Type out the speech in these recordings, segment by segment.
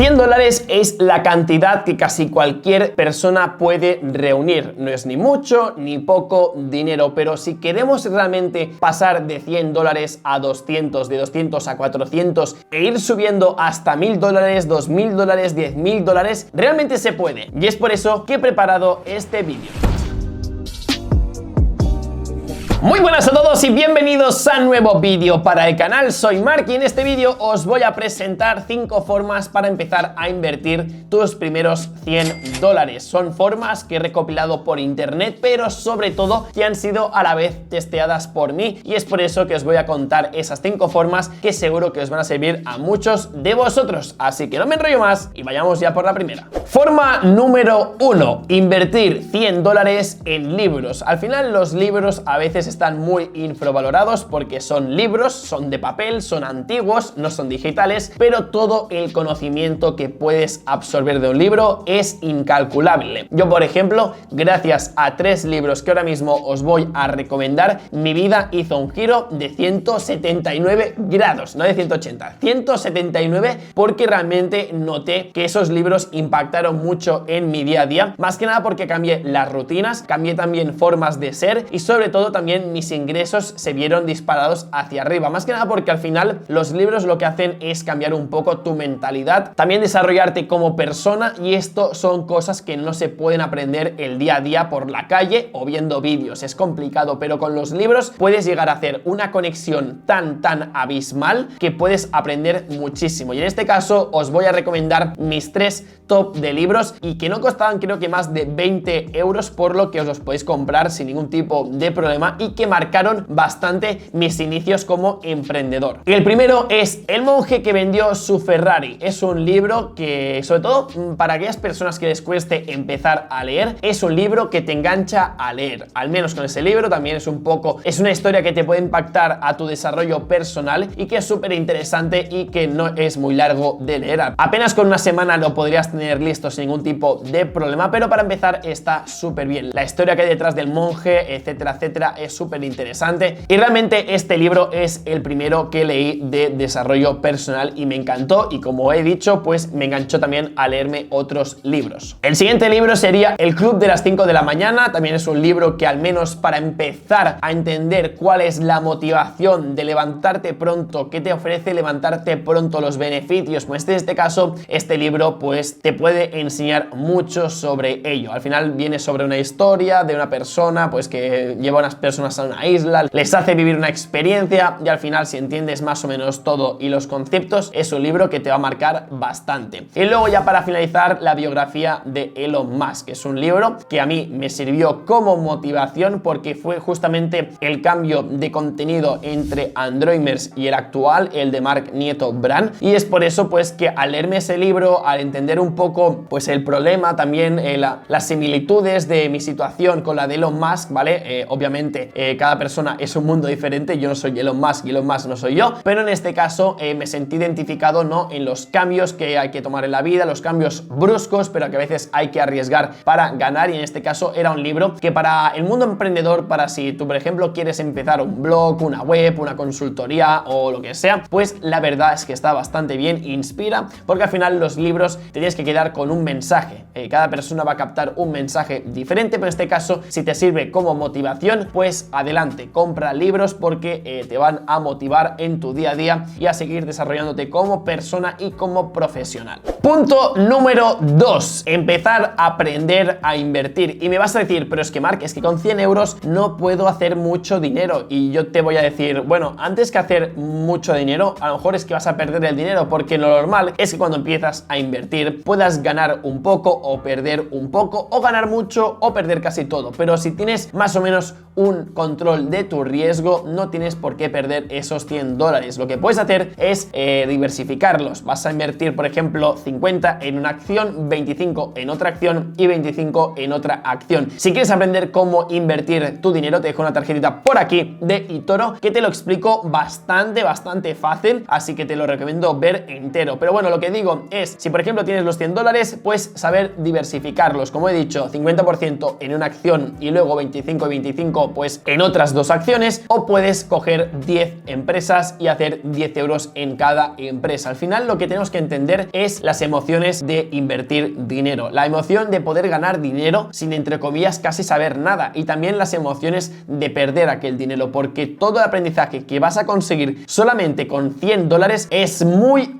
$100 es la cantidad que casi cualquier persona puede reunir. No es ni mucho ni poco dinero, pero si queremos realmente pasar de $100 a 200, de 200 a 400 e ir subiendo hasta $1000, $2000, $10.000, realmente se puede. Y es por eso que he preparado este vídeo. Muy buenas a todos y bienvenidos a un nuevo vídeo para el canal. Soy Mark y en este vídeo os voy a presentar 5 formas para empezar a invertir tus primeros $100. Son formas que he recopilado por internet, pero sobre todo que han sido a la vez testeadas por mí, y es por eso que os voy a contar esas 5 formas que seguro que os van a servir a muchos de vosotros. Así que no me enrollo más y vayamos ya por la primera. Forma número 1: invertir $100 en libros. Al final los libros a veces están muy infravalorados porque son libros, son de papel, son antiguos, no son digitales, pero todo el conocimiento que puedes absorber de un libro es incalculable. Yo, por ejemplo, gracias a 3 libros que ahora mismo os voy a recomendar, mi vida hizo un giro de 179 grados, no de 180, 179, porque realmente noté que esos libros impactaron mucho en mi día a día, más que nada porque cambié las rutinas, cambié también formas de ser y sobre todo también mis ingresos se vieron disparados hacia arriba, más que nada porque al final los libros lo que hacen es cambiar un poco tu mentalidad, también desarrollarte como persona, y esto son cosas que no se pueden aprender el día a día por la calle o viendo vídeos, es complicado, pero con los libros puedes llegar a hacer una conexión tan abismal que puedes aprender muchísimo. Y en este caso os voy a recomendar mis 3 top de libros y que no costaban, creo que más de 20 euros, por lo que os los podéis comprar sin ningún tipo de problema y que marcaron bastante mis inicios como emprendedor. El primero es El monje que vendió su Ferrari. Es un libro que, sobre todo para aquellas personas que les cueste empezar a leer, es un libro que te engancha a leer. Al menos con ese libro también es una historia que te puede impactar a tu desarrollo personal y que es súper interesante y que no es muy largo de leer. Apenas con una semana lo podrías tener listo sin ningún tipo de problema, pero para empezar está súper bien. La historia que hay detrás del monje, etcétera, etcétera, es súper interesante, y realmente este libro es el primero que leí de desarrollo personal y me encantó, y como he dicho, pues me enganchó también a leerme otros libros. El siguiente libro sería El club de las 5 de la mañana. También es un libro que, al menos para empezar a entender cuál es la motivación de levantarte pronto, qué te ofrece levantarte pronto, los beneficios, pues en este caso este libro pues te puede enseñar mucho sobre ello. Al final viene sobre una historia de una persona pues que lleva a unas personas a una isla, les hace vivir una experiencia, y al final, si entiendes más o menos todo y los conceptos, es un libro que te va a marcar bastante. Y luego, ya para finalizar, la biografía de Elon Musk. Es un libro que a mí me sirvió como motivación porque fue justamente el cambio de contenido entre Androidmers y el actual, el de Mark Nieto Brand, y es por eso pues que al leerme ese libro, al entender un poco pues el problema, también las similitudes de mi situación con la de Elon Musk, ¿vale? Obviamente cada persona es un mundo diferente, yo no soy Elon Musk y Elon Musk no soy yo, pero en este caso me sentí identificado, ¿no?, en los cambios que hay que tomar en la vida, los cambios bruscos, pero que a veces hay que arriesgar para ganar, y en este caso era un libro que para el mundo emprendedor, para si tú, por ejemplo, quieres empezar un blog, una web, una consultoría o lo que sea, pues la verdad es que está bastante bien, inspira, porque al final los libros te tienes que quedar con un mensaje, cada persona va a captar un mensaje diferente, pero en este caso, si te sirve como motivación, pues adelante, compra libros porque te van a motivar en tu día a día y a seguir desarrollándote como persona y como profesional. Punto número 2: empezar a aprender a invertir. Y me vas a decir, pero es que Mark, es que con 100 euros no puedo hacer mucho dinero, y yo te voy a decir, bueno, antes que hacer mucho dinero, a lo mejor es que vas a perder el dinero, porque lo normal es que cuando empiezas a invertir puedas ganar un poco o perder un poco, o ganar mucho o perder casi todo, pero si tienes más o menos un control de tu riesgo, no tienes por qué perder esos $100. Lo que puedes hacer es diversificarlos. Vas a invertir, por ejemplo, 50 en una acción, 25 en otra acción y 25 en otra acción. Si quieres aprender cómo invertir tu dinero, te dejo una tarjetita por aquí de eToro que te lo explico bastante fácil, así que te lo recomiendo ver entero. Pero bueno, lo que digo es, si por ejemplo tienes los $100, pues saber diversificarlos. Como he dicho, 50% en una acción y luego 25 y 25 pues euros en otras 2 acciones, o puedes coger 10 empresas y hacer 10 euros en cada empresa. Al final lo que tenemos que entender es las emociones de invertir dinero, la emoción de poder ganar dinero sin, entre comillas, casi saber nada, y también las emociones de perder aquel dinero, porque todo el aprendizaje que vas a conseguir solamente con 100 dólares es muy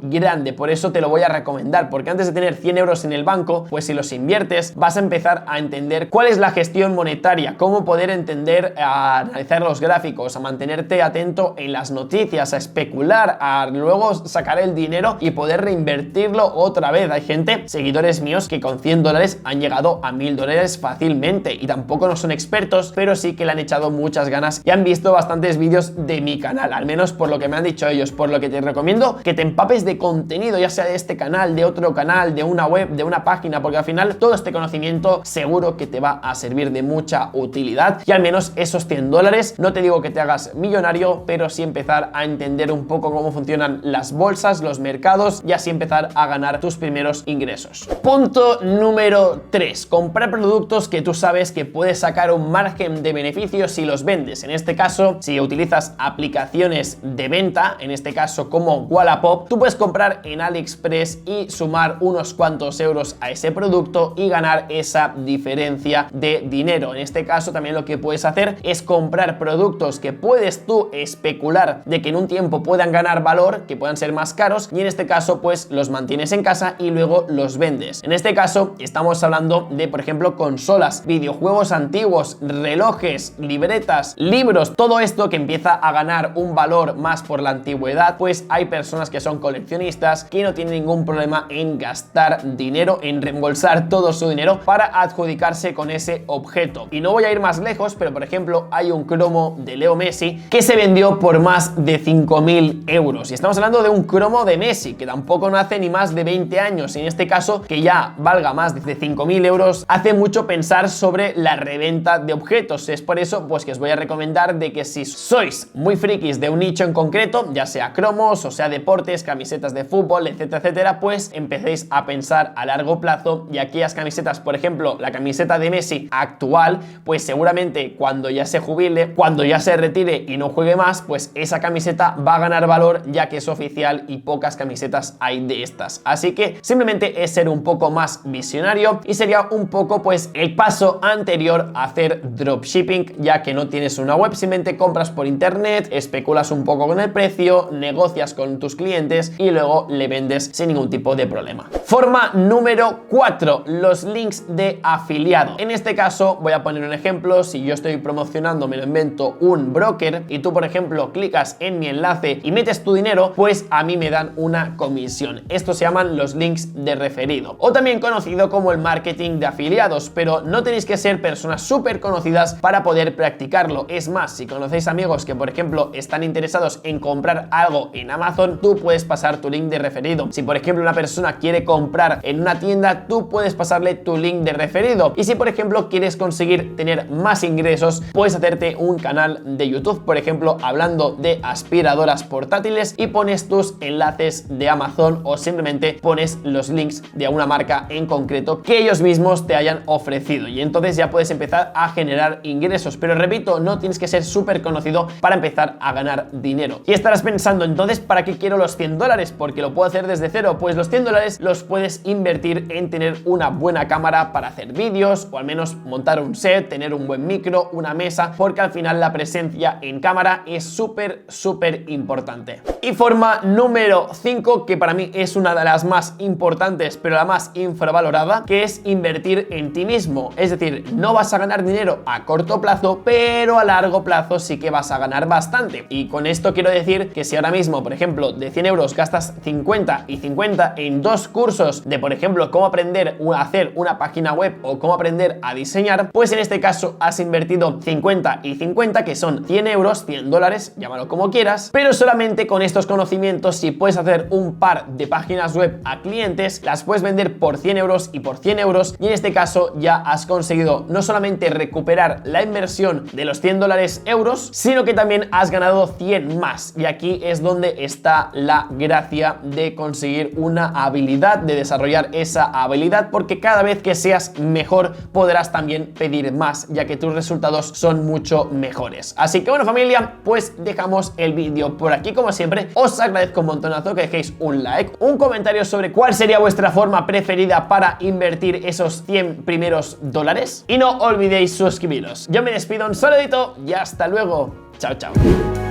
grande. Por eso te lo voy a recomendar, porque antes de tener 100 euros en el banco, pues si los inviertes vas a empezar a entender cuál es la gestión monetaria, cómo poder entender, a analizar los gráficos, a mantenerte atento en las noticias, a especular, a luego sacar el dinero y poder reinvertirlo otra vez. Hay gente, seguidores míos, que con 100 dólares han llegado a 1000 dólares fácilmente, y tampoco no son expertos, pero sí que le han echado muchas ganas y han visto bastantes vídeos de mi canal, al menos por lo que me han dicho ellos. Por lo que te recomiendo que te empapes de contenido, ya sea de este canal, de otro canal, de una web, de una página, porque al final todo este conocimiento seguro que te va a servir de mucha utilidad, y al menos esos 100 dólares, no te digo que te hagas millonario, pero sí empezar a entender un poco cómo funcionan las bolsas, los mercados, y así empezar a ganar tus primeros ingresos. Punto número 3, comprar productos que tú sabes que puedes sacar un margen de beneficio si los vendes. En este caso, si utilizas aplicaciones de venta, en este caso como Wallapop, tú puedes comprar en AliExpress y sumar unos cuantos euros a ese producto y ganar esa diferencia de dinero. En este caso también lo que puedes hacer es comprar productos que puedes tú especular de que en un tiempo puedan ganar valor, que puedan ser más caros, y en este caso pues los mantienes en casa y luego los vendes. En este caso estamos hablando de, por ejemplo, consolas, videojuegos antiguos, relojes, libretas, libros, todo esto que empieza a ganar un valor más por la antigüedad. Pues hay personas que son coleccionistas que no tienen ningún problema en gastar dinero, en reembolsar todo su dinero para adjudicarse con ese objeto. Y no voy a ir más lejos, pero por ejemplo hay un cromo de Leo Messi que se vendió por más de 5000 euros, y estamos hablando de un cromo de Messi que tampoco no hace ni más de 20 años, y en este caso que ya valga más de 5000 euros hace mucho pensar sobre la reventa de objetos. Es por eso pues que os voy a recomendar de que si sois muy frikis de un nicho en concreto, ya sea cromos o sea deportes, camisetas de fútbol, etcétera, etcétera, pues empecéis a pensar a largo plazo, y aquellas camisetas, por ejemplo la camiseta de Messi actual, pues seguramente cuando ya se jubile, cuando ya se retire y no juegue más, pues esa camiseta va a ganar valor, ya que es oficial y pocas camisetas hay de estas. Así que simplemente es ser un poco más visionario, y sería un poco pues el paso anterior a hacer dropshipping, ya que no tienes una web, simplemente compras por internet, especulas un poco con el precio, negocias con tus clientes y luego le vendes sin ningún tipo de problema. Forma número 4, los links de afiliado. En este caso voy a poner un ejemplo. Si yo estoy promocionando, me lo invento, un broker, y tú por ejemplo clicas en mi enlace y metes tu dinero, pues a mí me dan una comisión. Estos se llaman los links de referido, o también conocido como el marketing de afiliados, pero no tenéis que ser personas súper conocidas para poder practicarlo. Es más, si conocéis amigos que por ejemplo están interesados en comprar algo en Amazon, tú puedes pasar tu link de referido. Si por ejemplo una persona quiere comprar en una tienda, tú puedes pasarle tu link de referido. Y si por ejemplo quieres conseguir tener más ingresos, puedes hacerte un canal de YouTube, por ejemplo hablando de aspiradoras portátiles, y pones tus enlaces de Amazon, o simplemente pones los links de una marca en concreto que ellos mismos te hayan ofrecido, y entonces ya puedes empezar a generar ingresos. Pero repito, no tienes que ser súper conocido para empezar a ganar dinero. Y estarás pensando, entonces ¿para qué quiero los 100 dólares? Porque lo puedo hacer desde cero. Pues los 100 dólares los puedes invertir en tener una buena cámara para hacer vídeos, o al menos montar un set, tener un buen micro, una mesa, porque al final la presencia en cámara es súper importante. Y forma número 5, que para mí es una de las más importantes pero la más infravalorada, que es invertir en ti mismo. Es decir, no vas a ganar dinero a corto plazo, pero a largo plazo sí que vas a ganar bastante. Y con esto quiero decir que si ahora mismo, por ejemplo, de 100 euros gastas 50 y 50 en 2 cursos de, por ejemplo, cómo aprender a hacer una página web o cómo aprender a diseñar, pues en este caso has invertido 50 y 50, que son 100 euros, 100 dólares, llámalo como quieras, pero solamente con estos conocimientos, si puedes hacer un par de páginas web a clientes, las puedes vender por 100 euros y por 100 euros, y en este caso ya has conseguido no solamente recuperar la inversión de los 100 dólares euros, sino que también has ganado 100 más. Y aquí es donde está la gracia de conseguir una habilidad, de desarrollar esa habilidad, porque cada vez que seas mejor podrás también pedir más, ya que tus resultados resultados son mucho mejores. Así que bueno, familia, pues dejamos el vídeo por aquí. Como siempre, os agradezco un montonazo que dejéis un like, un comentario sobre cuál sería vuestra forma preferida para invertir esos 100 primeros dólares y no olvidéis suscribiros. Yo me despido, un saludito y hasta luego. Chao, chao.